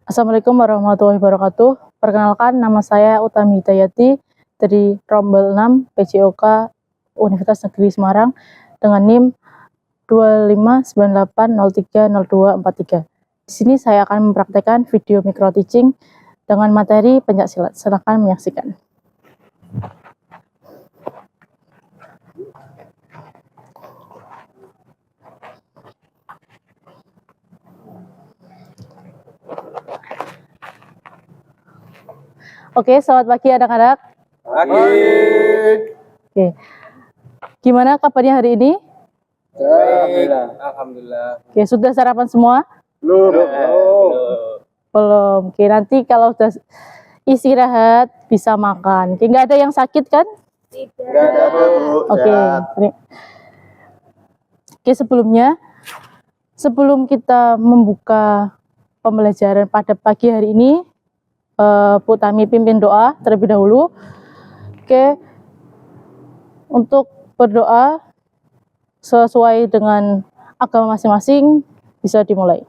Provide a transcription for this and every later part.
Assalamualaikum warahmatullahi wabarakatuh. Perkenalkan, nama saya Utami Hidayati dari Rombel 6 PJOK Universitas Negeri Semarang dengan NIM 2598030243. Di sini saya akan mempraktekkan video micro teaching dengan materi pencaksilat. Silakan menyaksikan. Oke, selamat pagi anak-anak. Pagi. Oke. Gimana kabarnya hari ini? Alhamdulillah. Alhamdulillah. Oke, sudah sarapan semua? Belum. Belum. Oke, nanti kalau sudah istirahat bisa makan. Oke, nggak ada yang sakit kan? Tidak ada, Bu. Oke. Oke, sebelum kita membuka pembelajaran pada pagi hari ini, Bu Tami pimpin doa terlebih dahulu. Oke, untuk berdoa sesuai dengan agama masing-masing bisa dimulai.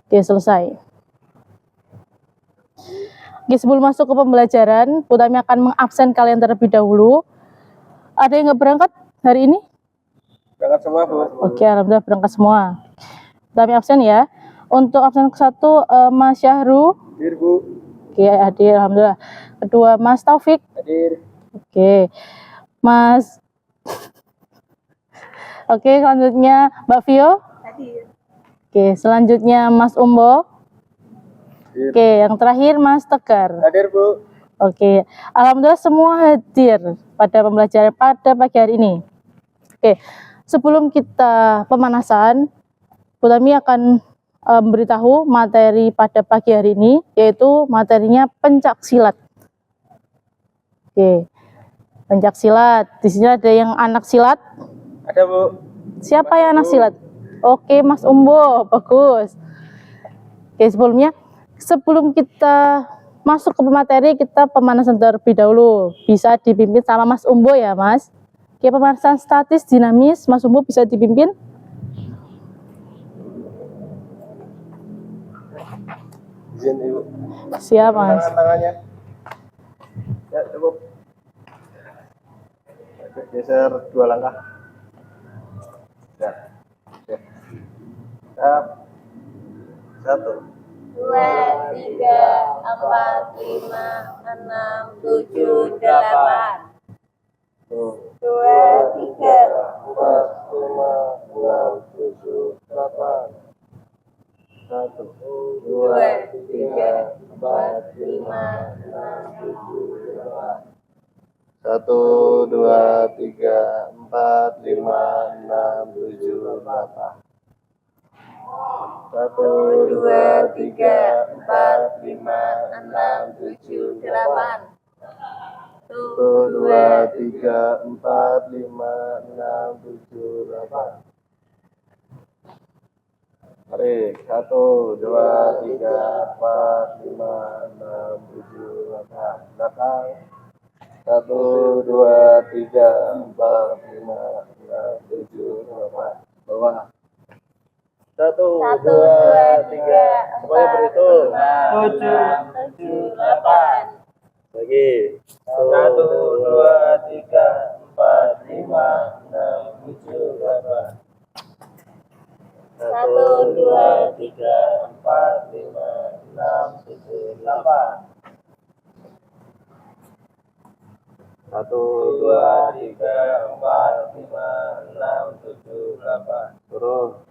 Oke, selesai. Oke, sebelum masuk ke pembelajaran, Bu Tami akan mengabsen kalian terlebih dahulu. Ada yang nggak berangkat hari ini? Berangkat semua, Bu. Oke, alhamdulillah berangkat semua. Kami absen ya. Untuk absen ke-1 Mas Syahru. Hadir, Bu. Oke, hadir alhamdulillah. Kedua Mas Taufik. Hadir. Oke. Mas Oke, selanjutnya Mbak Vio. Hadir. Oke, selanjutnya Mas Umbo. Hadir. Oke, yang terakhir Mas Tegar. Hadir, Bu. Oke, alhamdulillah semua hadir pada pembelajaran pada pagi hari ini. Oke, sebelum kita pemanasan, Bu Tami akan memberitahu materi pada pagi hari ini, yaitu materinya pencaksilat. Oke, pencaksilat. Di sini ada yang anak silat. Ada, Bu. Siapa yang anak silat? Oke, Mas Umbo, bagus. Oke, sebelum kita masuk ke materi, kita pemanasan terlebih dahulu. Bisa dipimpin sama Mas Umbo ya, Mas. Oke, pemanasan statis dinamis, Mas Umbo bisa dipimpin. Izin, Ibu. Siap, Mas. Tangannya. Ya, cukup. Geser 2 langkah. Ya. Oke. Siap. 1, 2, 3, 4, 5, 6, 7, 8. 2, 3, 4, 5, 6, 7, 8. 1, 2, 3, 4, 5, 6, 7, 8. 1, 2, 3, 4, 5, 6, 7, 8. 1, 2, 3, 4, 5, 6, 7, 8. 1, 2, 3, 4, 5, 6, 7, 8. Tarik. 1, 2, 3, 4, 5, 6, 7, 8. Belakang. 1, 2, 3, 4, 5, 6, 7, 8. Bawah. 1, 2, 3. Semuanya berhitung. 7, 8. Lagi. 1, 2, 3, 4, 5, 6, 7, 8. 1, 2, 3, 4, 5, 6, 7, 8. 1, 2, 3, 4, 5, 6, 7, 8. Turun.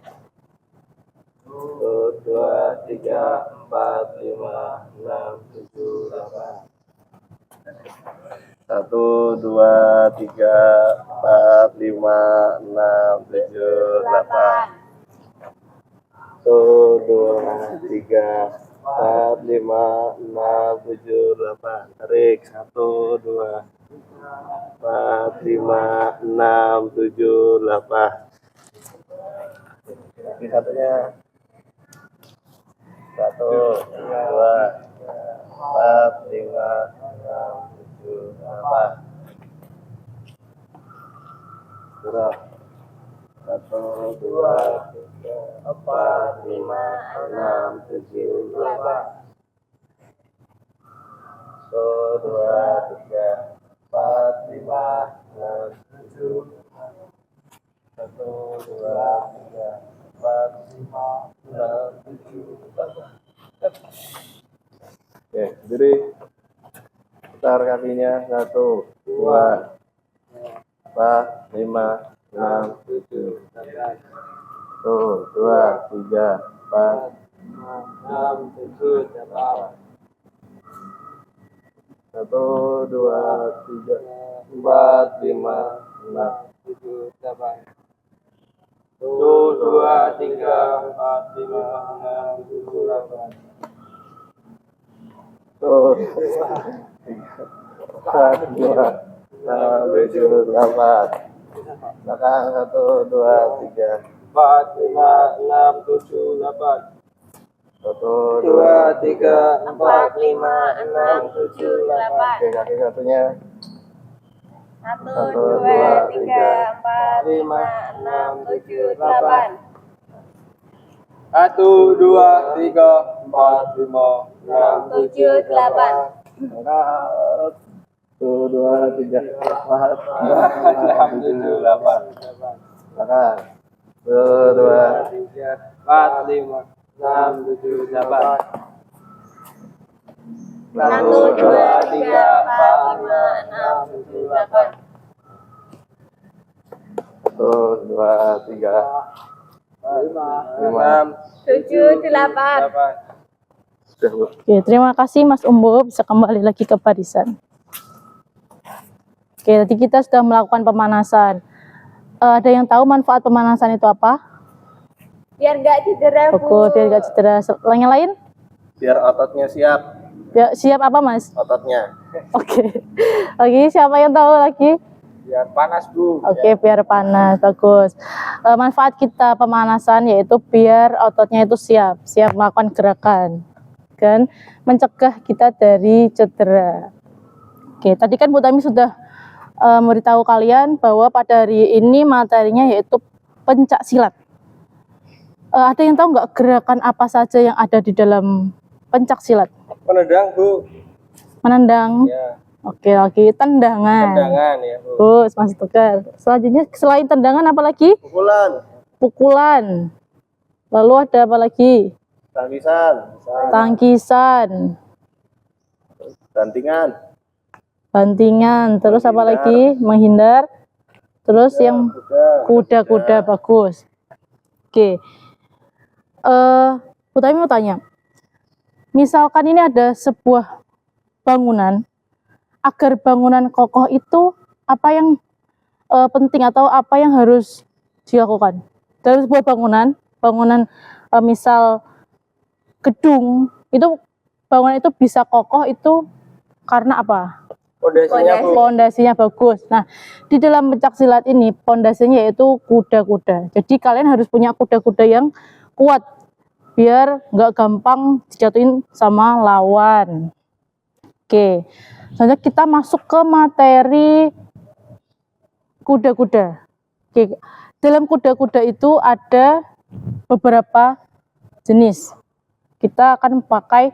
1, 2, 3, 4, 5, 6, 7, 8. 1, 2, 3, 4, 5, 6, 7, 8. 1, 2, 3, 4, 5, 6, 7, 8. Tarik. 1, 2, 4, 5, 6, 7, 8. Ini satunya. 1, 2, 4, 5, 6, 7, 8. Gerak. 1, 2, 3, 4, 5, 6, 7, 8. 1, 2, 3, 4, 5, 6, 7. 1, 2, 3, 4, 5, 6, 7. Oke, berdiri. Putar kakinya. 1, 2, 4, 5, 6, 7. 1, 2, 3, 4, 6, 7, 8. 1, 2, 3, 4, 5, 6, 7, 8. 1, 2, 3, 4, 5, 6, 7, 8. 1, 2, 7, 8. Belakang 1, 2, 3, 4, 5, 6, 7, 8. 1, 2, 3, 4, 5, 6, 7, 8. Oke, kaki satunya. 1, 2, 3, 4, 5, 6, 7, 8. 1, 2, 3, 4, 5, 6, 7, 8. 1, 2, 3, 4, 5, 6, 7, 8. Belakang. 1, 2, 3, 4, 5, 6, 7, 8. 1, 2, 3, 4, 5, 6, 7, 8. 1, 2, 3, 5, 7, 8. 8. Sudah, Bu. Oke, terima kasih Mas Umbo, bisa kembali lagi ke barisan. Oke, tadi kita sudah melakukan pemanasan. Ada yang tahu manfaat pemanasan itu apa? Biar nggak cedera, Bu. Pukul biar gak cedera. Yang lain? Biar ototnya siap. Ya, siap apa Mas? Ototnya. Oke. Oke, siapa yang tahu lagi? Biar panas, Bu. Oke, biar panas, bagus. Manfaat kita pemanasan yaitu biar ototnya itu siap melakukan gerakan, kan? Mencegah kita dari cedera. Oke, tadi kan Bu Tami sudah memberitahu kalian bahwa pada hari ini materinya yaitu pencak silat. Ada yang tahu nggak gerakan apa saja yang ada di dalam pencak silat? Penendang, Bu. Menendang. Ya, Oke, tendangan. tendangan ya, Bu. Terus Mas Tegar. Selanjutnya selain tendangan apa lagi? Pukulan, Pukulan. Lalu ada apa lagi? tangkisan, Tangkisan, bantingan, bantingan. Terus apa Menghindar. lagi? Menghindar. Terus yang kuda-kuda, bagus. Oke. Bu Tami mau tanya. Misalkan ini ada sebuah bangunan, agar bangunan kokoh itu apa yang penting atau apa yang harus dilakukan dalam sebuah bangunan misal gedung itu, bangunan itu bisa kokoh itu karena apa? pondasinya, Bu. Pondasinya bagus. Nah, di dalam pencak silat ini pondasinya yaitu kuda-kuda. Jadi kalian harus punya kuda-kuda yang kuat biar nggak gampang dijatuhin sama lawan. Oke, selanjutnya kita masuk ke materi kuda-kuda. Oke, dalam kuda-kuda itu ada beberapa jenis. Kita akan pakai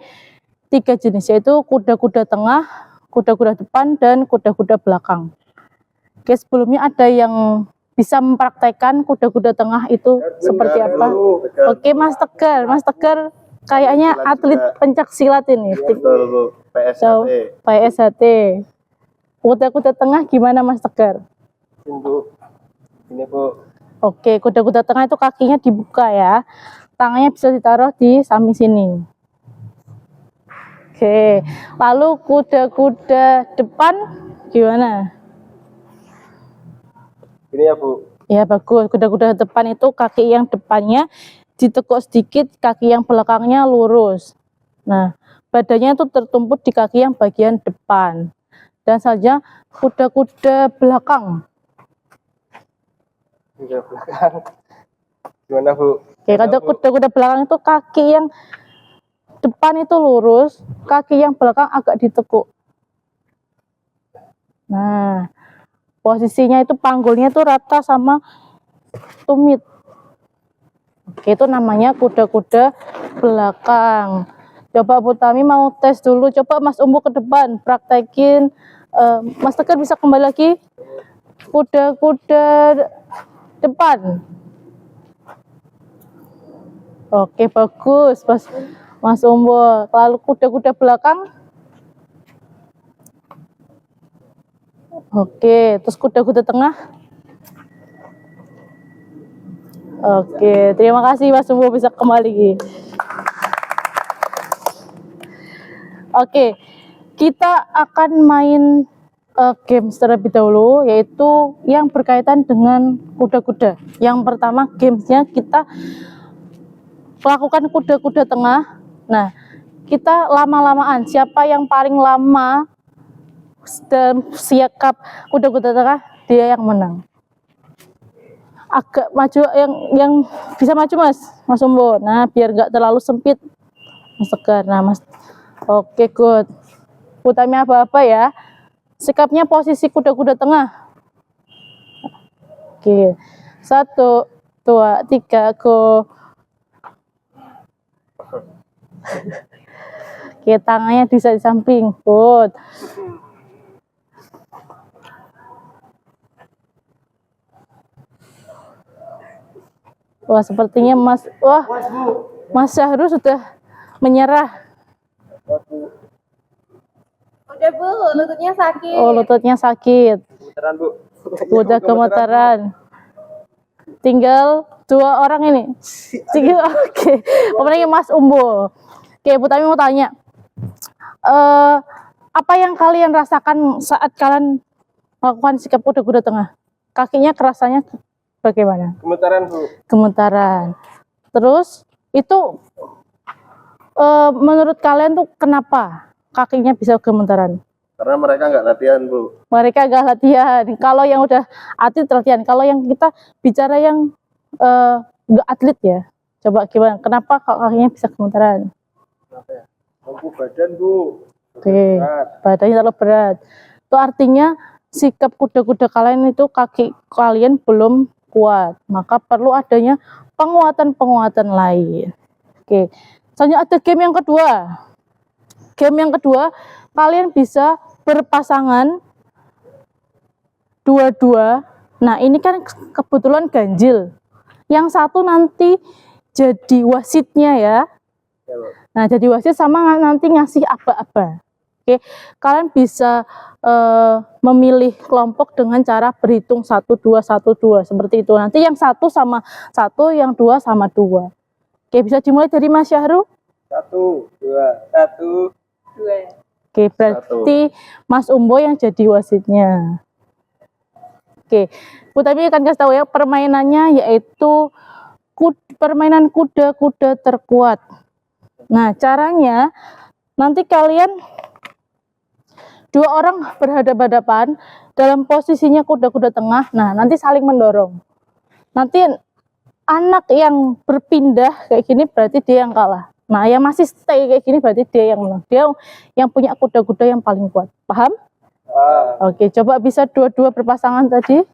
3 jenis, yaitu kuda-kuda tengah, kuda-kuda depan, dan kuda-kuda belakang. Oke, sebelumnya ada yang bisa mempraktekkan kuda-kuda tengah itu seperti apa? Oke, Mas Tegar kayaknya atlet pencak silat ini. Betul, Bu. So, PSHT. PSHT. Kuda-kuda tengah gimana Mas Tegar? Bu. Ini, Bu. Oke, kuda-kuda tengah itu kakinya dibuka ya. Tangannya bisa ditaruh di samping sini. Oke, lalu kuda-kuda depan gimana? Ini ya, Bu. Ya bagus, kuda-kuda depan itu kaki yang depannya ditekuk sedikit, kaki yang belakangnya lurus. Nah, badannya itu tertumpuk di kaki yang bagian depan. Dan saja kuda-kuda belakang. Kuda belakang. Gimana, Bu? Oke, kalau kuda-kuda belakang itu kaki yang depan itu lurus, kaki yang belakang agak ditekuk. Nah, posisinya itu panggulnya itu rata sama tumit. Oke, itu namanya kuda-kuda belakang. Coba Bu Tami mau tes dulu. Coba Mas Umbu ke depan praktekin. Mas Tegar bisa kembali lagi. Kuda-kuda depan. Oke, bagus Mas Umbu. Lalu kuda-kuda belakang. Oke, terus kuda-kuda tengah. Oke, terima kasih Mas Umbu bisa kembali. Oke, kita akan main game terlebih dahulu, yaitu yang berkaitan dengan kuda-kuda. Yang pertama gamesnya kita lakukan kuda-kuda tengah. Nah, kita lama-lamaan. Siapa yang paling lama dan siap kuda-kuda tengah, dia yang menang. Agak maju, yang bisa maju Mas Umbo. Nah, biar nggak terlalu sempit Mas Tegar. Nah, Mas. Oke, good. Putarnya apa-apa ya. Sikapnya posisi kuda-kuda tengah. Oke. 1, 2, 3, go. Oke, tangannya bisa di samping. Good. Wah, sepertinya Mas Syahrul sudah menyerah. Udah Bu, lututnya sakit. Oh, lututnya sakit. Gemeteran, Bu. Udah gemeteran. Tinggal 2 orang ini. Oke. Kemudian Mas Umbo. Oke, Bu Tami mau tanya. Apa yang kalian rasakan saat kalian melakukan sikap kuda-kuda tengah? Kakinya kerasanya bagaimana? Gemeteran, Bu. Gemetaran. Terus itu menurut kalian tuh kenapa kakinya bisa gemetaran? Karena mereka nggak latihan, Bu. Mereka gak latihan. Kalau yang udah atlet latihan. Kalau yang kita bicara yang gak atlet ya. Coba gimana? Kenapa kakinya bisa gemetaran? Kenapa ya? Mampu badan, Bu. Oke, badannya terlalu berat. Itu artinya sikap kuda-kuda kalian itu kaki kalian belum kuat. Maka perlu adanya penguatan-penguatan lain. Oke. Selanjutnya ada game yang kedua. Game yang kedua, kalian bisa berpasangan dua-dua. Nah, ini kan kebetulan ganjil. Yang satu nanti jadi wasitnya ya. Nah, jadi wasit sama nanti ngasih aba-aba. Oke, kalian bisa memilih kelompok dengan cara berhitung 1, 2, 1, 2 seperti itu. Nanti yang 1 sama 1, yang 2 sama 2. Oke, bisa dimulai dari Mas Syahrul. 1, 2, 1, 2. Oke, berarti Mas Umbo yang jadi wasitnya. Oke, Bu Tami akan kasih tahu ya, permainannya yaitu permainan kuda-kuda terkuat. Nah, caranya nanti kalian 2 orang berhadapan-hadapan dalam posisinya kuda-kuda tengah. Nah, nanti saling mendorong. Nanti anak yang berpindah kayak gini berarti dia yang kalah. Nah, yang masih stay kayak gini berarti dia yang menang. Dia yang punya kuda-kuda yang paling kuat. Paham? Oke, coba bisa dua-dua berpasangan tadi.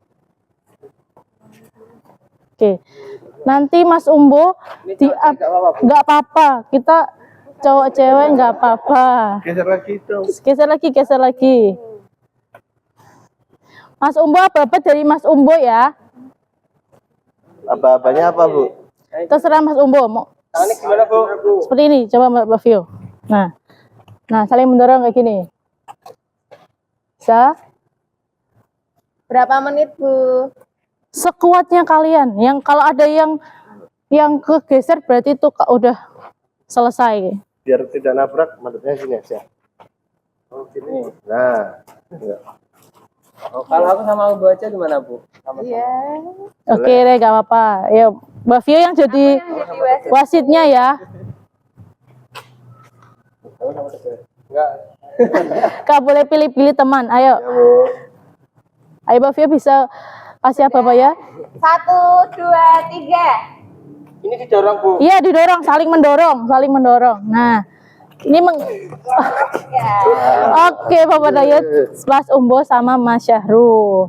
Oke. Nanti Mas Umbo nggak apa-apa. Kita cowok cewek nggak apa-apa. geser lagi dong. Geser lagi. Mas Umbo apa-apa dari Mas Umbo ya. Apa-apanya apa, Bu? Terserah Mas Umbo mau. Ini gimana, Bu? Seperti ini, coba Mbak Vio. Nah, saling mendorong kayak gini. Bisa? Berapa menit Bu? Sekuatnya kalian. Yang kalau ada yang kegeser berarti itu udah selesai. Biar tidak nabrak, madepnya sini aja. Oh, gini. Nah. Enggak. Kalau aku sama Ibu aja gimana, Bu? Iya. Oke deh, gak apa-apa. Ya, Mbak Vio yang jadi wasitnya ya. Enggak. Gak boleh pilih-pilih teman. Ayo. Ayo Mbak Vio bisa kasih apa ya? 1, 2, 3. Ini didorong, Bu. Iya, didorong, saling mendorong. Nah, ini Oke, Bapak Dayat, Mas Umbo sama Mas Syahrul.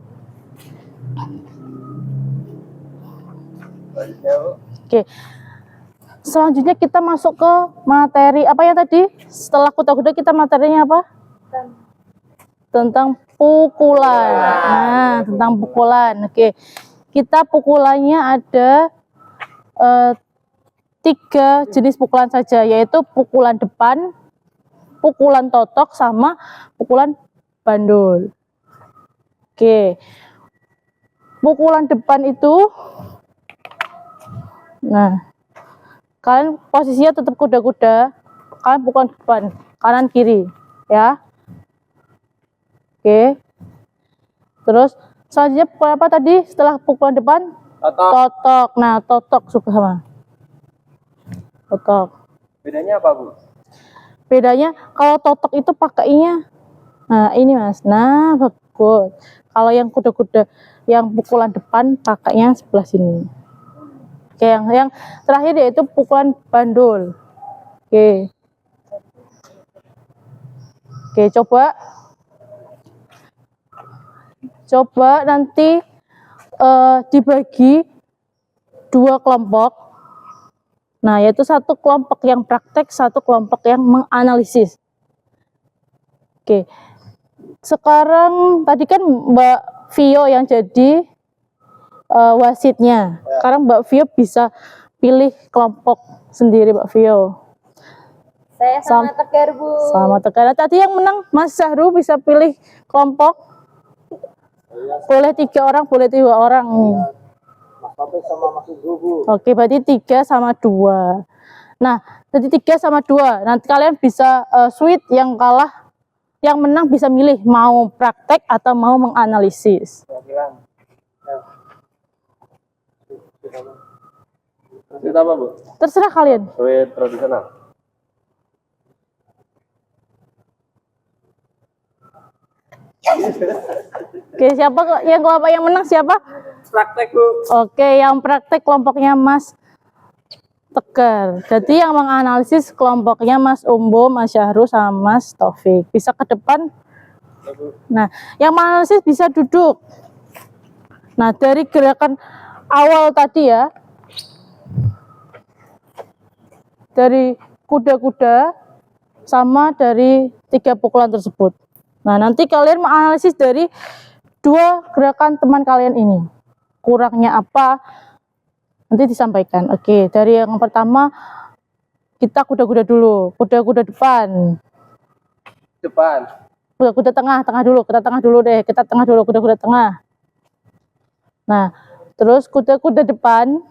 Selanjutnya, Bu. Oke. Selanjutnya kita masuk ke materi apa ya tadi? Setelah kuda-kuda kita materinya apa? Tentang pukulan. Nah, tentang pukulan. Oke. Kita pukulannya ada 3 jenis pukulan saja, yaitu pukulan depan, pukulan totok, sama pukulan bandul. Oke. Pukulan depan itu, nah, kalian posisinya tetap kuda-kuda, kalian pukulan depan, kanan kiri, ya. Oke. Terus selanjutnya pukulan apa tadi setelah pukulan depan? Totok. Totok. Nah, totok suka sama. Totok. Bedanya apa, Bu? Bedanya kalau totok itu pakainya, nah ini Mas. Nah, bagus. Kalau yang kuda-kuda yang pukulan depan pakainya sebelah sini. Oke, yang terakhir yaitu pukulan bandul. Oke. Oke, coba nanti dibagi 2 kelompok. Nah, yaitu 1 kelompok yang praktek, 1 kelompok yang menganalisis. Oke. Sekarang tadi kan Mbak Vio yang jadi wasitnya. Sekarang Mbak Vio bisa pilih kelompok sendiri, Mbak Vio. Saya sama Tegar, Bu. Sama Tegar. Tadi yang menang Mas Syahru bisa pilih kelompok. Boleh 3 orang, boleh 2 orang ini. Mas Taufik sama Mas Ibu, Bu. Oke, berarti 3 sama 2. Nah, jadi 3 sama 2. Nanti kalian bisa sweet yang kalah, yang menang bisa milih mau praktek atau mau menganalisis. Kita apa, Bu? Terserah kalian. Sweet tradisional. Oke, siapa yang kelompok yang menang siapa? Praktek, Bu. Oke, yang praktek kelompoknya Mas Tegar. Jadi yang menganalisis kelompoknya Mas Umbo, Mas Syahru, sama Mas Taufik. Bisa ke depan. Nah, yang menganalisis bisa duduk. Nah, dari gerakan awal tadi ya, dari kuda-kuda sama dari 3 pukulan tersebut. Nah, nanti kalian menganalisis dari 2 gerakan teman kalian ini. Kurangnya apa? Nanti disampaikan. Oke, dari yang pertama kita kuda-kuda dulu. Kuda-kuda depan. Depan. Kuda-kuda tengah dulu. Kita tengah dulu deh. Kita tengah dulu, kuda-kuda tengah. Nah, terus kuda-kuda depan.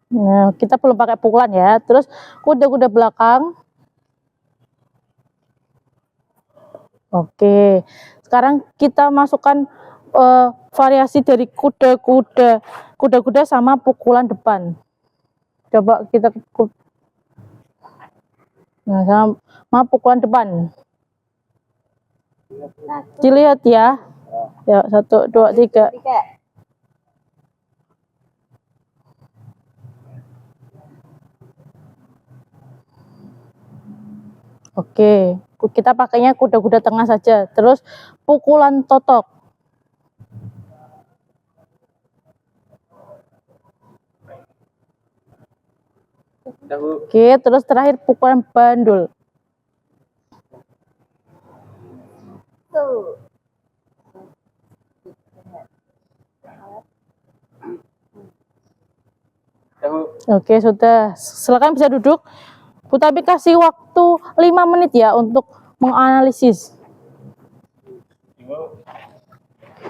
Nah, kita belum pakai pukulan ya. Terus kuda-kuda belakang. Oke, sekarang kita masukkan variasi dari kuda-kuda sama pukulan depan. Coba kita nah, sama pukulan depan. Dilihat ya. Ya, 1, 2, 3. Oke, kita pakainya kuda-kuda tengah saja. Terus pukulan totok. Oke, terus terakhir pukulan bandul. Tuh. Oke, sudah. Silakan bisa duduk. Bu, tapi kasih waktu 5 menit ya untuk menganalisis.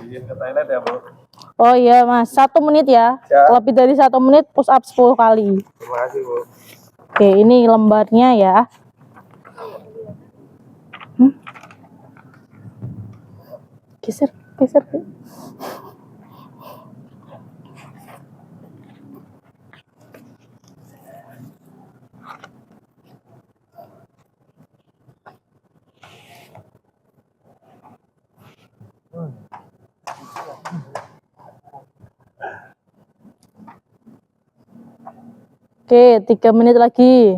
Izin ke toilet ya, Bu. Oh iya Mas, 1 menit ya. Ya. Lebih dari 1 menit push up 10 kali. Terima kasih, Bu. Oke, ini lembarnya ya. Geser. Oke, 3 menit lagi.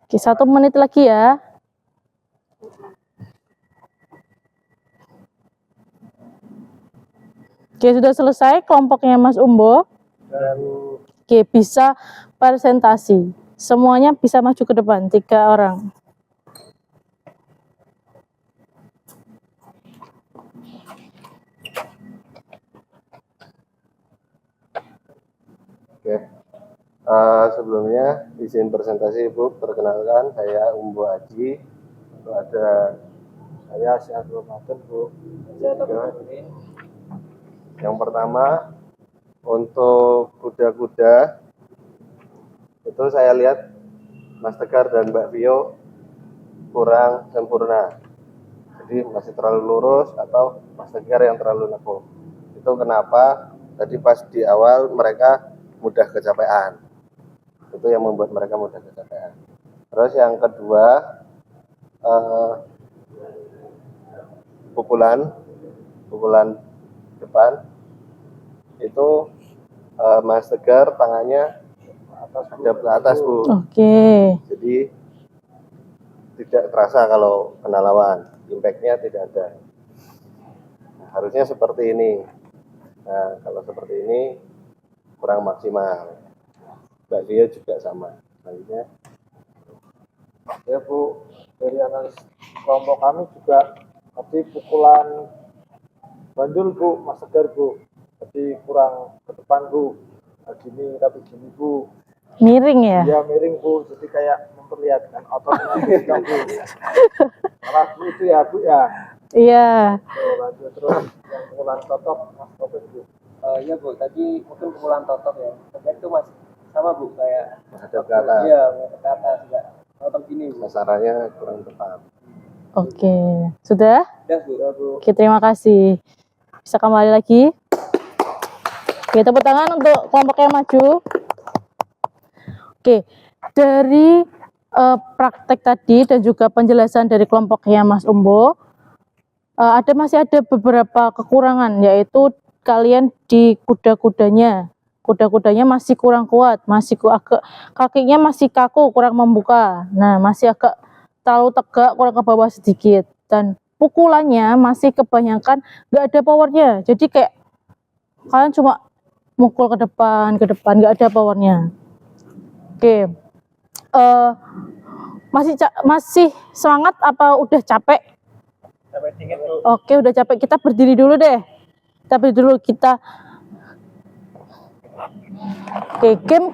Oke, 1 menit lagi ya. Oke, sudah selesai kelompoknya Mas Umbo. Oke, bisa presentasi. Semuanya bisa maju ke depan, 3 orang. Oke. Sebelumnya izin presentasi Ibu, perkenalkan saya Umbo Haji. Itu ada saya Syahrul Ramadan Bu. Yang pertama untuk kuda-kuda itu saya lihat Mas Tegar dan Mbak Vio kurang sempurna. Jadi masih terlalu lurus atau Mas Tegar yang terlalu nekuk. Itu kenapa tadi pas di awal mereka mudah kecapean. Itu yang membuat mereka mudah kecapean. Terus yang kedua pukulan depan itu Mas Tegar tangannya ada ke atas Bu. Oke. Jadi tidak terasa kalau kena lawan, impactnya tidak ada. Nah, harusnya seperti ini. Nah, kalau seperti ini kurang maksimal. Mbak Dia juga sama. Selanjutnya. Ya Bu, dari analis kelompok kami juga tadi pukulan bandul Bu, Mas Tegar Bu, jadi kurang ke depan Bu. Nah, gini tapi gini Bu, Miring ya? dia miring Bu, jadi kayak memperlihatkan ototnya gitu Bu. Malah Bu itu ya Bu ya. Iya. Tuh, lanjut terus yang pukulan totok Mas Taufik Bu. Iya Bu, tadi mungkin pukulan totok ya. Tapi itu Mas sama Bu kayak Menghadap ke atas. Iya, menghadap ke atas enggak. Totok gini Bu. Sasarannya kurang tepat. Oke. Sudah? Udah Bu. Ya Bu. Oke, terima kasih. Bisa kembali lagi. Oke, tepuk tangan untuk kelompok yang maju. Oke, dari praktek tadi dan juga penjelasan dari kelompoknya Mas Umbo, masih ada beberapa kekurangan, yaitu kalian di kuda-kudanya. Kuda-kudanya masih kurang kuat, agak kakinya masih kaku, kurang membuka. Nah, masih agak terlalu tegak, kurang ke bawah sedikit. Dan pukulannya masih kebanyakan nggak ada powernya. Jadi kayak kalian cuma mukul ke depan, nggak ada powernya. Oke, masih semangat apa udah capek? Sampai dingin Bu. Oke, udah capek. Kita berdiri dulu deh. Oke, game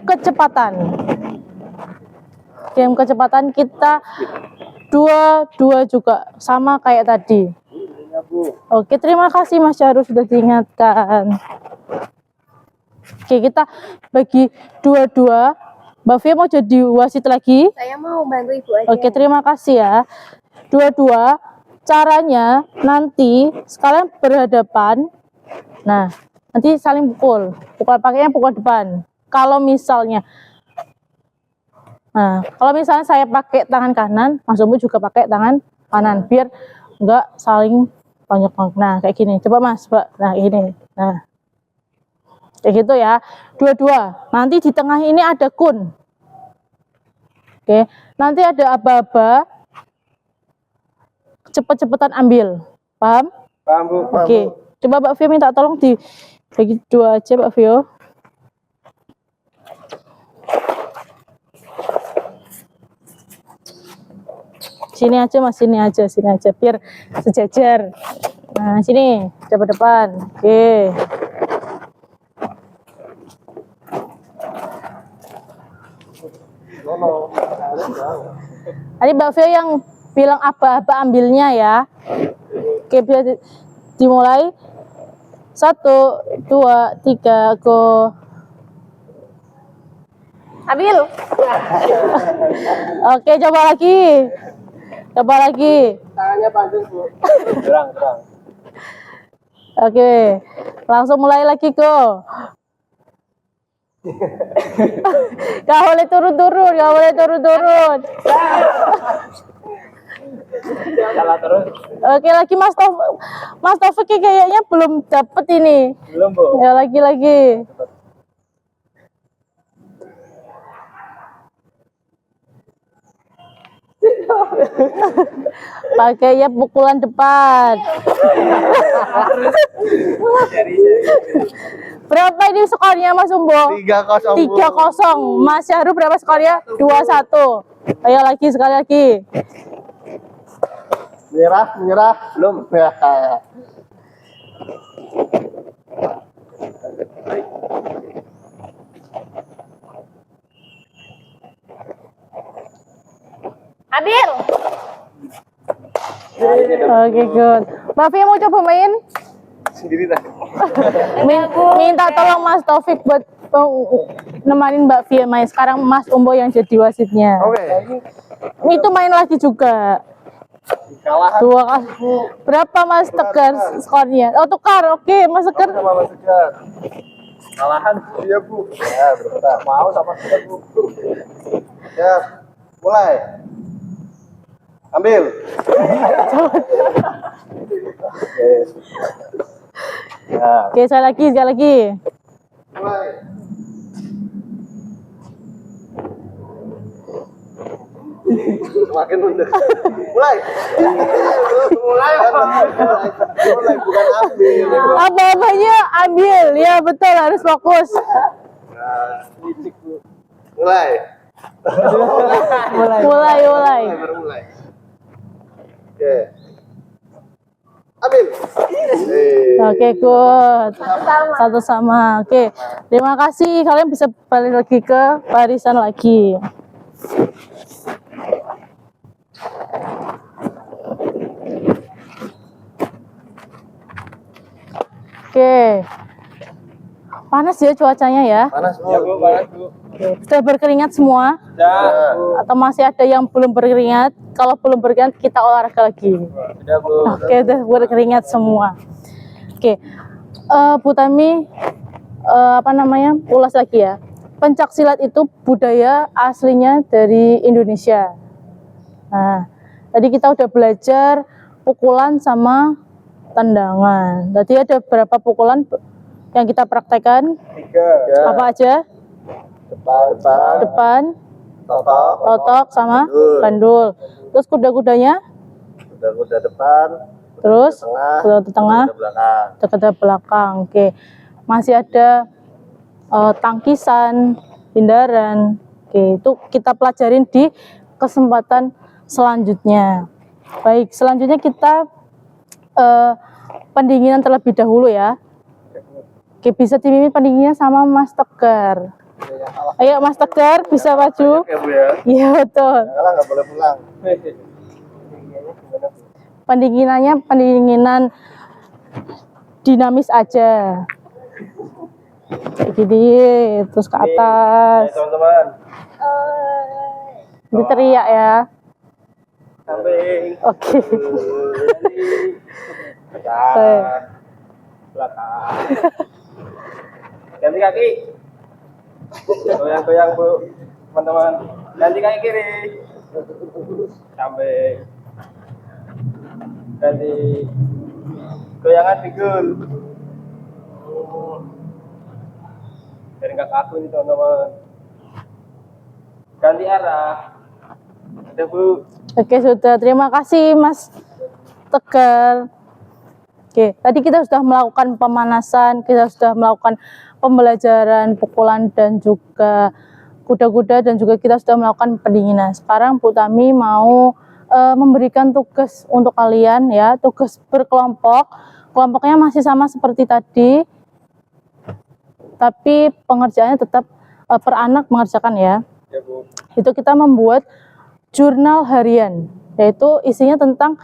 kecepatan kita dua juga sama kayak tadi. Ya Bu. Oke, terima kasih Mas Syahrul sudah diingatkan. Oke, kita bagi 2-2. Mbak Fia mau jadi wasit lagi? Saya mau bantu Ibu aja. Oke, terima kasih ya. 2-2. Caranya nanti sekalian berhadapan. Nah, nanti saling pukul. Pakainya pukul depan. Kalau misalnya saya pakai tangan kanan, Mas Umbu juga pakai tangan kanan biar enggak saling tonjok. Nah, kayak gini. Coba Mas, Mbak. Nah, ini. Nah. Kayak gitu ya. 2-2. Nanti di tengah ini ada kun. Oke, nanti ada aba-aba. Cepet-cepetan ambil. Paham? Paham Bu. Oke. Coba Mbak Vio minta tolong di bagi 2 aja Mbak Vio. Sini aja Mas, sini aja biar sejajar. Nah, sini, coba depan. Oke. Tadi Mbak Vio yang bilang aba-aba ambilnya ya. Oke, bisa dimulai. 1, 2, 3, go. Ambil. Oke, coba lagi. Tangannya panjang Bu. Gerang. Oke, langsung mulai lagi, go. Gak boleh turun. Salah terus. Oke, lagi Mas Taufik kayaknya belum dapet ini. Belum Bu. Ya, lagi. Pakai ya pukulan depan. Berapa ini skornya Mas Umbo? 3-0. 3-0. Mas Syahru berapa skornya? 2-1. Ayo lagi sekali lagi. Menyerah. Belum. Adil. Oke, good. Mbak Fia mau coba main? Sendiri dah. Minta tolong Mas Taufik buat nemanin Mbak Fia main. Sekarang Mas Umbo yang jadi wasitnya. Oke. Itu main lagi juga. Kalah 2 kali. Berapa Mas Tegar skornya? Oh, tukar. Oke, Mas Tegar. Sama Mas Tegar. kalahan. Iya, Bu. Ya, berbentar. Mau sama kita Bu. Ya, mulai. Ambil. Oke. Ya, Oke, sekali lagi. mulai. Semakin mundur. Mulai. Mulai bukan ambil. Apa-apanya ambil. Ya, betul, harus fokus. Mulai. Mulai. Baru mulai. Oke. Ambil. Oke, good. Satu sama. Oke, terima kasih. Kalian bisa balik lagi ke barisan lagi. Oke. Panas ya cuacanya ya. Panas, Bu. Ya Bu, panas Bu. Oke. Sudah berkeringat semua? Sudah Bu. Atau masih ada yang belum berkeringat? Kalau belum berkeringat, kita olahraga lagi. Sudah Bu. Oke, udah berkeringat semua. Oke, Bu Tami, ulas lagi ya. Pencak silat itu budaya aslinya dari Indonesia. Nah, tadi kita udah belajar pukulan sama tendangan. Tadi ada berapa pukulan yang kita praktekkan? 3. Apa aja? Depan, totok sama bandul. Terus kuda-kudanya? Kuda depan, Terus tengah, kuda tengah, kuda belakang. kuda belakang. Oke, masih ada tangkisan, hindaran. Oke, itu kita pelajarin di kesempatan selanjutnya. Baik, selanjutnya kita pendinginan terlebih dahulu ya. Oke, bisa dipimpin pendinginnya sama Mas Tegar. Ayo Mas Tegar, bisa maju? Ya, Bu ya. Iya betul. Kalau nggak boleh pulang. Pendinginan dinamis aja. Gini, terus ke atas. Teman-teman. Diteriak ya. Samping. Oke. Oke. Belakang. Ganti kaki. Goyang-goyang Bu, teman-teman. Ganti kaki kiri. Sampai. Ganti goyangan pinggul. Dari kakak aku ini teman-teman. Ganti arah. Ada Bu. Oke, sudah. Terima kasih Mas Tegar. Oke, tadi kita sudah melakukan pemanasan, kita sudah melakukan pembelajaran pukulan dan juga kuda-kuda, dan juga kita sudah melakukan pendinginan. Sekarang Bu Tami mau memberikan tugas untuk kalian ya, tugas berkelompok. Kelompoknya masih sama seperti tadi, tapi pengerjaannya tetap per anak mengerjakan ya. Ya Bu. Itu kita membuat jurnal harian, yaitu isinya tentang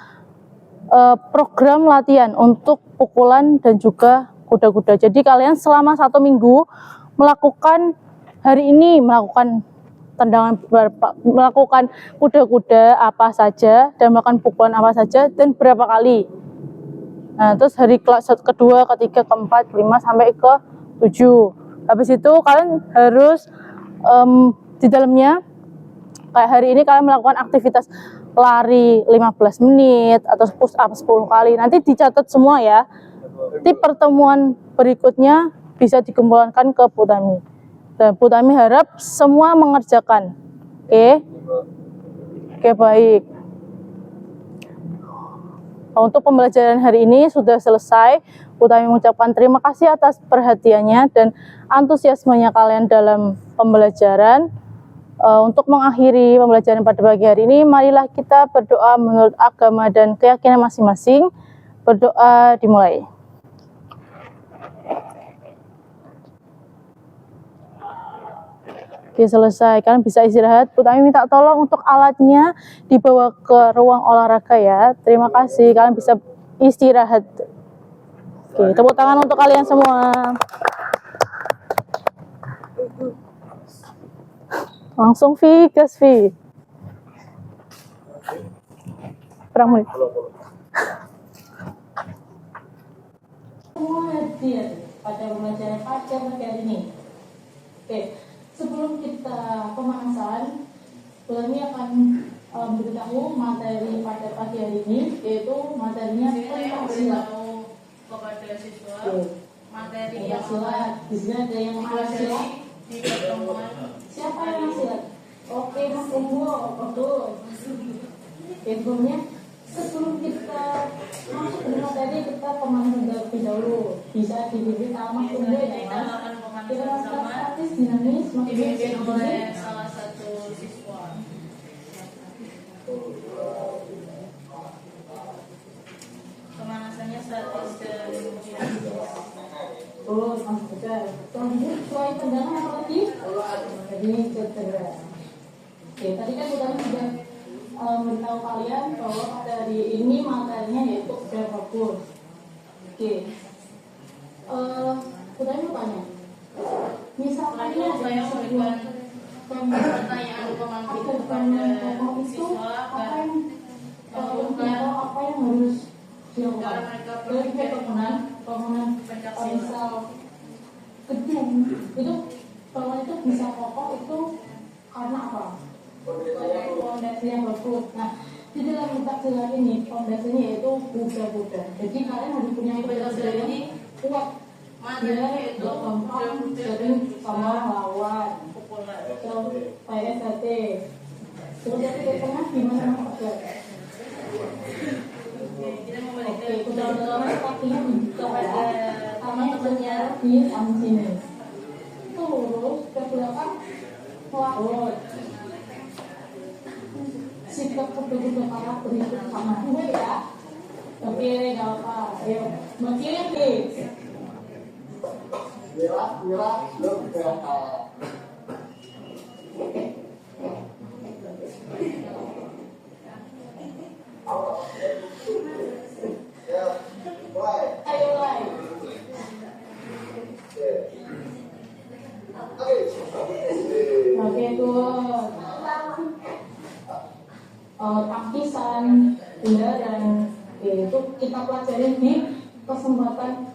program latihan untuk pukulan dan juga kuda-kuda. Jadi kalian selama 1 minggu melakukan hari ini, melakukan tendangan, melakukan kuda-kuda apa saja, dan melakukan pukulan apa saja, dan berapa kali. Nah, terus hari kelas kedua, ketiga, keempat, kelima, sampai ke 7. Habis itu kalian harus di dalamnya, kayak hari ini kalian melakukan aktivitas lari 15 menit atau push up 10 kali. Nanti dicatat semua ya. Di pertemuan berikutnya bisa dikumpulkan ke Bu Tami. Dan Bu Tami harap semua mengerjakan. Oke? Oke, baik. Untuk pembelajaran hari ini sudah selesai. Utami mengucapkan terima kasih atas perhatiannya dan antusiasmenya kalian dalam pembelajaran. Untuk mengakhiri pembelajaran pada pagi hari ini, marilah kita berdoa menurut agama dan keyakinan masing-masing. Berdoa dimulai. Oke, selesai. Kalian bisa istirahat. Utami minta tolong untuk alatnya dibawa ke ruang olahraga ya. Terima kasih. Kalian bisa istirahat. Oke, tepuk tangan untuk kalian semua. Langsung Vi, gas Vi. Perang menit. Semua hadir pada pembelajaran pada pagi hari ini. Oke. Sebelum kita pemanasan, Utami akan memberitahu materi pada pagi hari ini, yaitu materinya pencaksilat kepada siswa. Materi yang silat. Di sini ada yang silat. Di pertemuan. Siapa yang silat? Oke, Mas Umbo, betul. Sebelumnya, sebelum kita masuk ke materi, kita pemanasan terlebih dahulu. Bisa dibimbing sama Mas Umbo ya, Mas. Kita lakukan praktis dinamis, Dibimbing oleh salah satu siswa. Pemanasannya statis dan dinamis. terus Mas Tegar. Selanjutnya sesuai tendangan apa lagi? Jadi cedera. Oke, tadi kan kita sudah memberitahu kalian bahwa pada hari ini materinya yaitu udah bagus. Oke. Kita mau tanya. Misalkan Lalu saya memberikan pertanyaan pemangkit kepada siswa agar membuka apa yang harus dilakukan? cara mereka Berarti bangunan misal gedung itu bangunan itu bisa kokoh itu karena apa? Fondasi yang bagus. Nah, di dalam pencaksilat ini fondasinya yaitu Buddha. Jadi kalian harus punya Buddha ini kuat. materi itu Gampang sering sama lawan. populer. Terus PSAT. Terus dari tengah gimana Mas? Kita Oke, memberikan kedalaman kakinya dibuka ya. teman-temannya Di sini. Terus ke belakang laut. Sikap kuda-kuda karakter itu sama gue ya. Oke, gak apa. Ayo, makin nih. Ayo lagi. Oke, good. Takisan, benda dan itu kita pelajari di kesempatan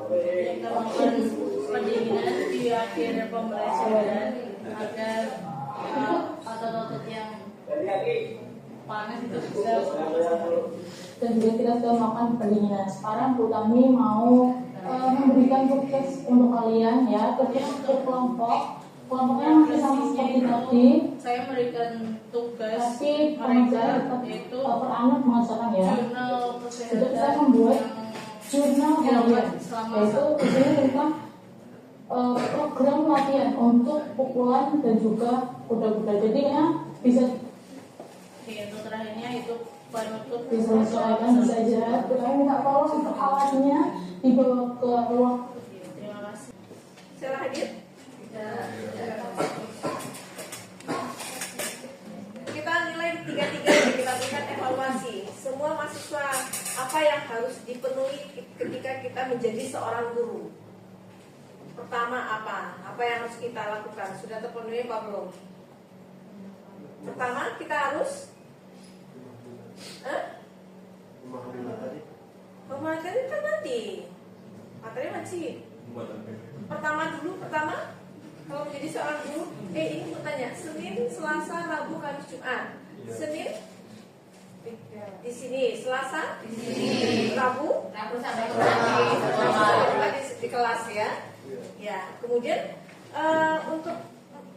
kita melakukan pendinginan di akhir pembelajaran agar otot-otot yang panas itu bisa dan juga kita sudah melakukan pendinginan. Sekarang Bu Tami mau memberikan tugas untuk kalian ya, tugas berkelompok. Kelompoknya masih sama seperti tadi, saya memberikan tugas tapi mereka tetap yaitu per anak mengerjakan ya. jurnal Juga kita kesehatan membuat yang jurnal harian, selama yaitu ini tentang program latihan untuk pukulan dan juga kuda-kuda. Jadi ya bisa untuk terakhirnya itu penutup disesuaikan bisa aja. Kita minta tolong untuk alatnya dibawa ke ruang. terima kasih. Salah hadir? Kita nilai tiga-tiga dan kita berikan evaluasi. Semua mahasiswa apa yang harus dipenuhi ketika kita menjadi seorang guru? Pertama apa? Apa yang harus kita lakukan? Sudah terpenuhi apa belum? Pertama kita harus memahami materi kan nanti. Materi masih. Pertama kalau menjadi seorang guru, ini bertanya, Senin, Selasa, Rabu, Kamis, Jumat. Senin di sini, Selasa di sini, Rabu sampai di kelas ya. Ya, kemudian untuk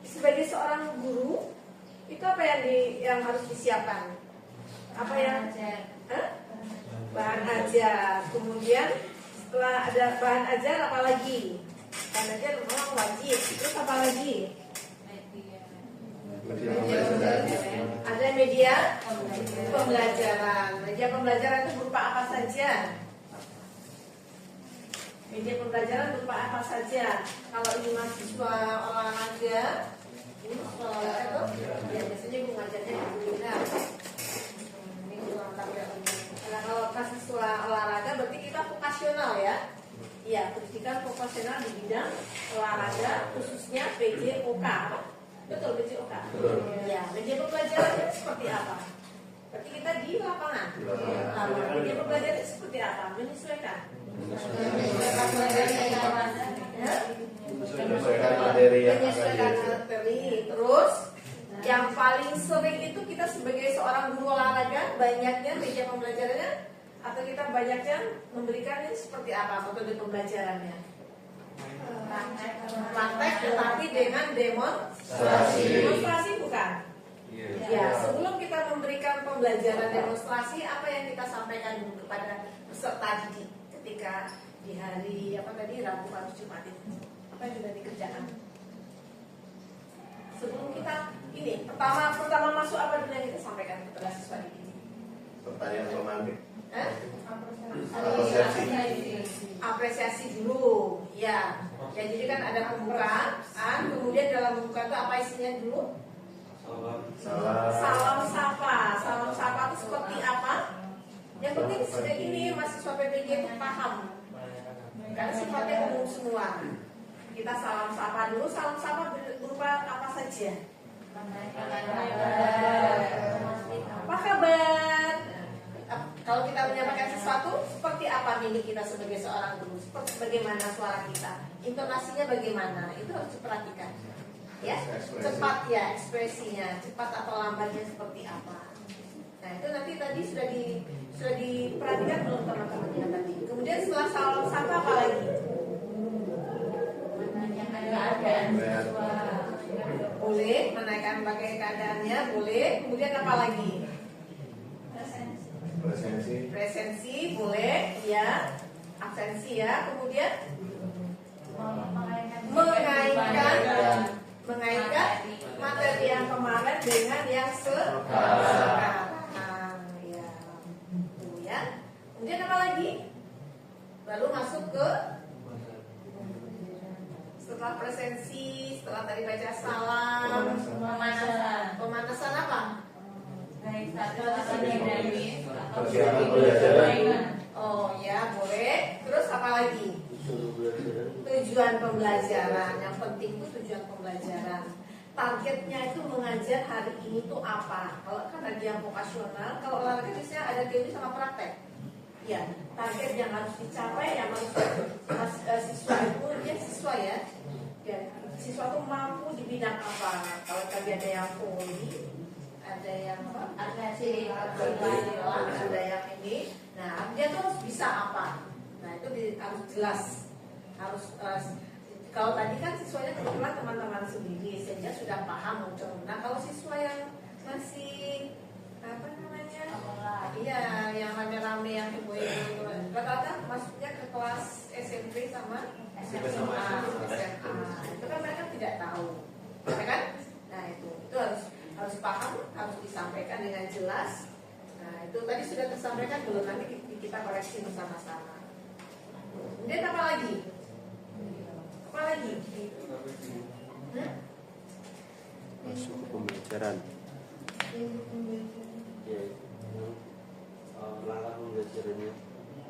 sebagai seorang guru itu apa yang harus disiapkan? Apa yang bahan ajar. Kemudian setelah ada bahan ajar apa lagi? Bahan ajar memang wajib. Terus apa lagi? Ada media pembelajaran. Media pembelajaran itu berupa apa saja? Media pembelajaran berupa apa saja? Kalau ini mahasiswa olahraga, ini mahasiswa olahraga tuh, ya biasanya ibu ngajarnya di webinar. Ini kurang tahu ya. Nah, kalau mahasiswa olahraga berarti kita vokasional ya. Iya, pendidikan vokasional di bidang olahraga, khususnya PJOK. Betul, PJOK. Ya, media pembelajaran seperti apa? Berarti kita di lapangan. Media pembelajaran itu seperti apa? Menyesuaikan. Menyesuaikan materi yang Menyesuaikan materi. Terus yang paling sering itu kita sebagai seorang guru olahraga banyaknya media pembelajarannya atau kita banyaknya memberikannya seperti apa metode pembelajarannya? Praktek tetapi dengan demonstrasi. Demonstrasi bukan? Ya, sebelum kita memberikan pembelajaran demonstrasi, apa yang kita sampaikan dulu kepada peserta didik ketika di hari apa tadi Rabu Kamis Jumat itu? Apa yang sudah dikerjakan? Sebelum kita ini pertama masuk apa dulu yang kita sampaikan kepada siswa didik? pertanyaan romantik. Apresiasi dulu, ya. Ya jadi kan ada pembukaan, kemudian dalam pembukaan itu apa isinya dulu? Salam sapa. Salam sapa itu seperti apa? Yang penting sudah ini mahasiswa PPG itu paham. Karena sifatnya umum semua. Kita salam sapa dulu. Salam sapa berupa apa saja? Apa kabar? Kalau kita menyampaikan sesuatu, seperti apa mimik kita sebagai seorang guru? Seperti bagaimana suara kita? Intonasinya bagaimana? Itu harus diperhatikan. Ya, cepat ya ekspresinya, cepat atau lambatnya seperti apa. Nah itu nanti tadi sudah diperhatikan belum teman-temannya tadi. Kemudian setelah salam sapa apa lagi? Boleh menaikkan bagai keadaannya, boleh. Kemudian apa lagi? Presensi boleh, ya. Absensi ya. Kemudian mengaitkan materi yang kemarin dengan yang sekarang. Ya. Kemudian apa lagi? Lalu masuk ke setelah presensi, setelah tadi baca salam, pemanasan apa? Persiapan pembelajaran. Oh ya boleh. Terus apa lagi? Tujuan pembelajaran. Yang penting itu tujuan pembelajaran. Targetnya itu mengajar hari ini tuh apa? Kalau karena dia vokasional, kalau olahraga biasanya ada teori sama praktek. Ya, target yang harus dicapai yang harus siswa itu dia siswa ya. Dan siswa itu mampu di bidang apa? Kalau tadi ada yang poli, ada yang apa? Ada yang ini. Nah, dia tuh harus bisa apa? Nah, itu harus jelas. Harus kalau tadi kan siswanya kebetulan teman-teman sendiri sehingga sudah paham muncul. Nah, kalau siswa yang masih apa namanya? Iya, yang rame-rame yang ibu-ibu rata-rata masuknya ke kelas SMP sama SMA. Itu kan mereka tidak tahu, ya kan? Nah, itu harus paham, harus disampaikan dengan jelas. Nah, itu tadi sudah tersampaikan belum? Nanti kita koreksi bersama-sama. Kemudian apa lagi? Apa lagi? Masuk ke pembelajaran. Langkah pembelajarannya,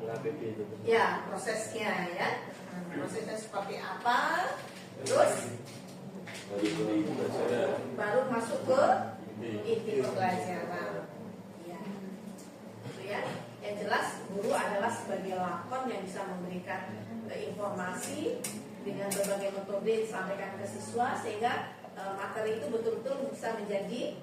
LPB itu. Ya, prosesnya ya. Prosesnya seperti apa? Terus baru masuk ke inti pembelajaran. Ya. Itu ya. Yang jelas guru adalah sebagai lakon yang bisa memberikan informasi dengan berbagai metode disampaikan ke siswa sehingga materi itu betul-betul bisa menjadi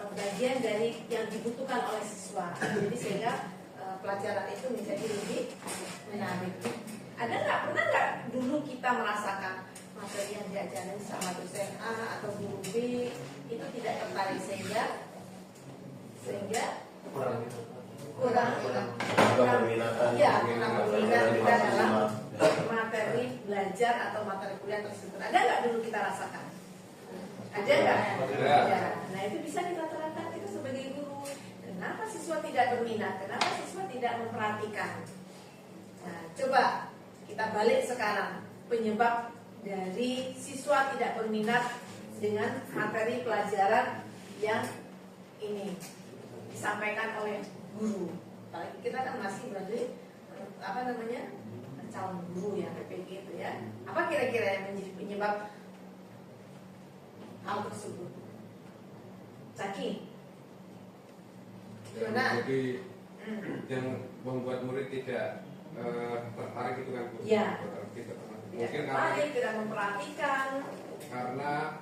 bagian dari yang dibutuhkan oleh siswa. Jadi sehingga pelajaran itu menjadi lebih menarik. Pernah nggak dulu kita merasakan materi yang diajarkan sama dosen A atau guru B itu tidak tertarik sehingga kurang berminatan. ya kurang berminat kita dalam materi belajar atau materi kuliah tersebut. Ada nggak dulu kita rasakan? Ada nggak? Ada. Nah itu bisa dirata-ratakan kita sebagai guru. Kenapa siswa tidak berminat? Kenapa siswa tidak memperhatikan? Nah coba kita balik sekarang penyebab dari siswa tidak berminat dengan materi pelajaran yang ini disampaikan oleh guru. Apalagi kita kan masih berarti calon guru ya, PPG itu ya. Apa kira-kira yang menjadi penyebab hal tersebut? Caki, gimana? Jadi yang membuat murid tidak tertarik itu kan Bu? Ya. Tidak tertarik. Tidak Mungkin tertarik, tidak memperhatikan. karena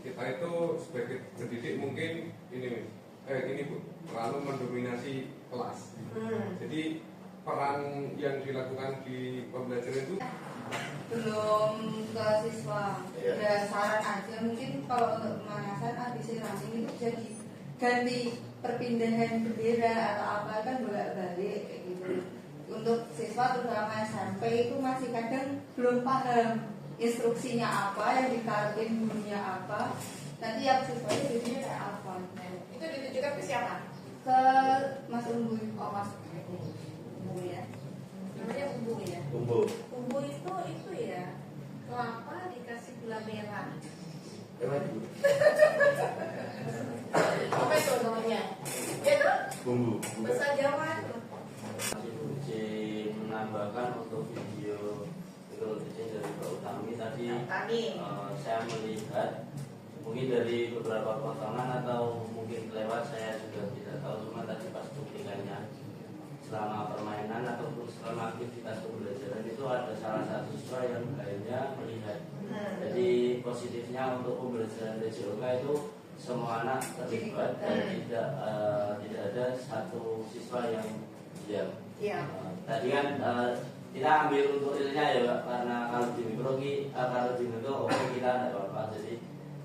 kita itu sebagai pendidik mungkin ini Bu, terlalu mendominasi kelas. Jadi peran yang dilakukan di pembelajaran itu belum ke siswa. Ada saran aja mungkin kalau untuk pemanasan ABC running itu bisa diganti perpindahan bendera atau apa kan bolak-balik kayak gitu. Untuk siswa terutama SMP itu masih kadang belum paham instruksinya apa, yang ditaruhin gurunya apa. Nanti yang siswa itu jadinya kayak apa? Itu ditujukan ke siapa? Ke Mas Umbu. Oh Mas Umbu ya. Namanya Umbu ya. Umbu. Umbu itu ya kelapa dikasih gula merah. Apa itu namanya? Itu Bumbu. bahasa Jawa. Masih menambahkan untuk video dari Mbak Utami tadi Tani. saya melihat mungkin dari beberapa potongan atau mungkin lewat saya juga tidak tahu, cuma tadi pas cuplikannya selama permainan ataupun selama aktivitas pembelajaran itu ada salah satu siswa yang akhirnya melihat. Jadi positifnya untuk pembelajaran DJOK itu semua anak terlibat dan tidak ada satu siswa yang diam. Iya. Tadi kan kita ambil untuk realnya ya Pak, karena kalau di mikro kalau di mikro oke kita tidak apa-apa. Jadi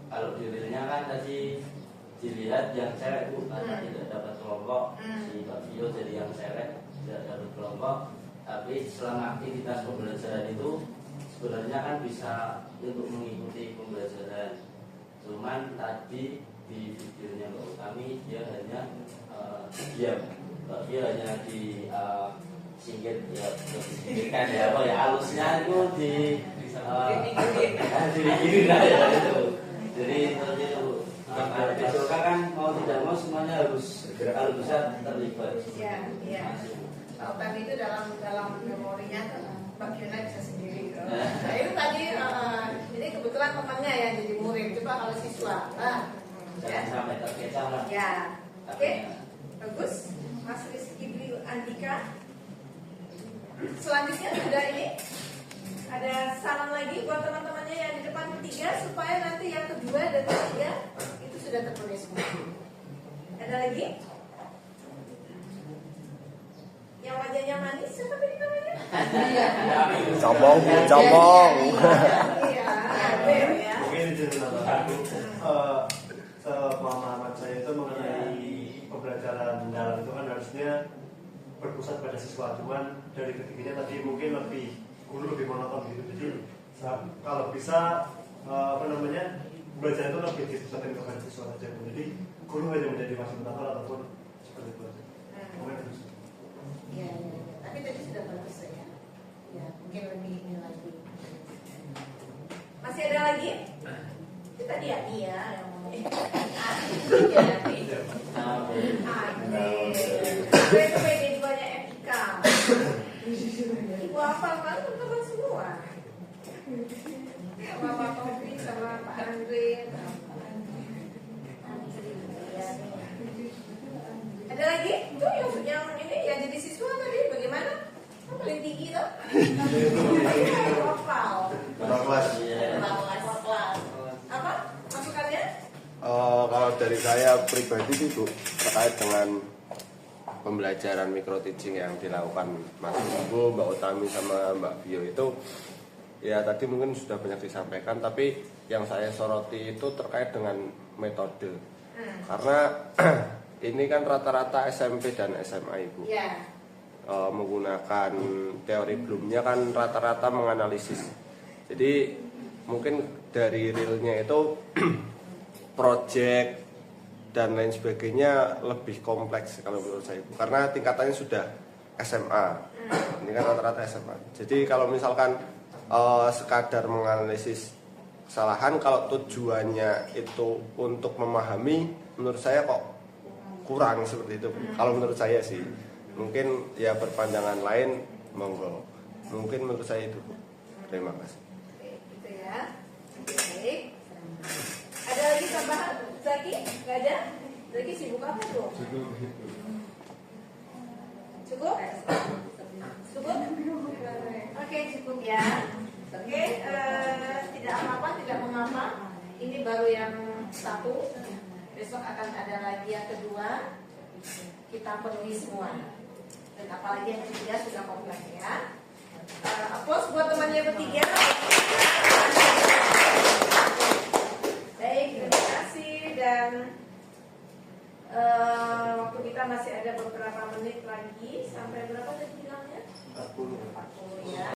kalau di realnya kan tadi dilihat yang cewek Bu karena tidak dapat kelompok, si Pak Vio jadi yang cewek tidak dapat kelompok. Tapi selama aktivitas pembelajaran itu sebenarnya kan bisa untuk mengikuti pembelajaran. Cuman tadi di videonya Mbak Utami dia hanya diam. Mbak Vio hanya di singgit ya, disingkirkan ya apa ya halusnya itu di gini lah ya itu. Jadi seperti itu. Kalau BJOK kan mau tidak mau semuanya harus kalau bisa terlibat. Iya, iya. Kalau tadi itu dalam memorinya tuh bagiannya bisa sendiri. Nah itu tadi ini kebetulan temannya yang jadi murid. Coba kalau siswa, Jangan sampai terkecoh lah. ya, oke, bagus. Mas Rizky Dwi Andika. Selanjutnya sudah ini ada saran lagi buat teman-temannya yang di depan ketiga supaya nanti yang kedua dan ketiga itu sudah terpenuhi semua. Ada lagi? Yang wajahnya manis siapa tadi namanya? Combong, Bu, combong. Iya, ada ya. Mungkin diceritakan sepemahaman saya itu mengenai pembelajaran dalam itu kan harusnya berpusat pada siswa, cuman dari ketiganya tadi mungkin guru lebih monoton gitu. Jadi kalau bisa belajar itu lebih dipusatkan kepada siswa saja. Jadi guru hanya menjadi fasilitator ataupun seperti itu. Mungkin itu. Iya, iya. Tapi tadi sudah bagus ya. Ya, mungkin lebih ini lagi. Masih ada lagi? Itu tadi ya, iya yang ngomong. Iya, itu PD2-nya etika. Ibu hafal kan teman semua. Sama Pak Taufik, sama Pak Andre. Ada lagi? Itu yang ini yang jadi siswa tadi bagaimana? Paling tinggi tuh? Hafal. Kelas. Kelas. Apa masukannya? Kalau dari saya pribadi sih Bu, terkait dengan pembelajaran micro teaching yang dilakukan Mas Umbu, Mbak Utami sama Mbak Vio itu ya tadi mungkin sudah banyak disampaikan, tapi yang saya soroti itu terkait dengan metode. Karena ini kan rata-rata SMP dan SMA Ibu. Ya. Menggunakan teori Bloomnya kan rata-rata menganalisis. Jadi mungkin dari realnya itu project dan lain sebagainya lebih kompleks kalau menurut saya Ibu. Karena tingkatannya sudah SMA. Ini kan rata-rata SMA. Jadi kalau misalkan sekadar menganalisis kesalahan, kalau tujuannya itu untuk memahami, menurut saya kok kurang seperti itu. Kalau menurut saya sih, mungkin ya berpandangan lain, monggo. Mungkin menurut saya itu. Terima kasih. Oke, gitu ya. Baik. Ada lagi tambahan? Zaki? Nggak ada? Zaki sibuk apa tuh? Cukup? Cukup? Oke, cukup ya. Oke, tidak apa-apa, tidak mengapa. Ini baru yang satu. Besok akan ada lagi yang kedua. Kita penuhi semua. Dan apalagi yang ketiga sudah kompleks ya. Aplaus buat temannya bertiga. Baik, terima kasih dan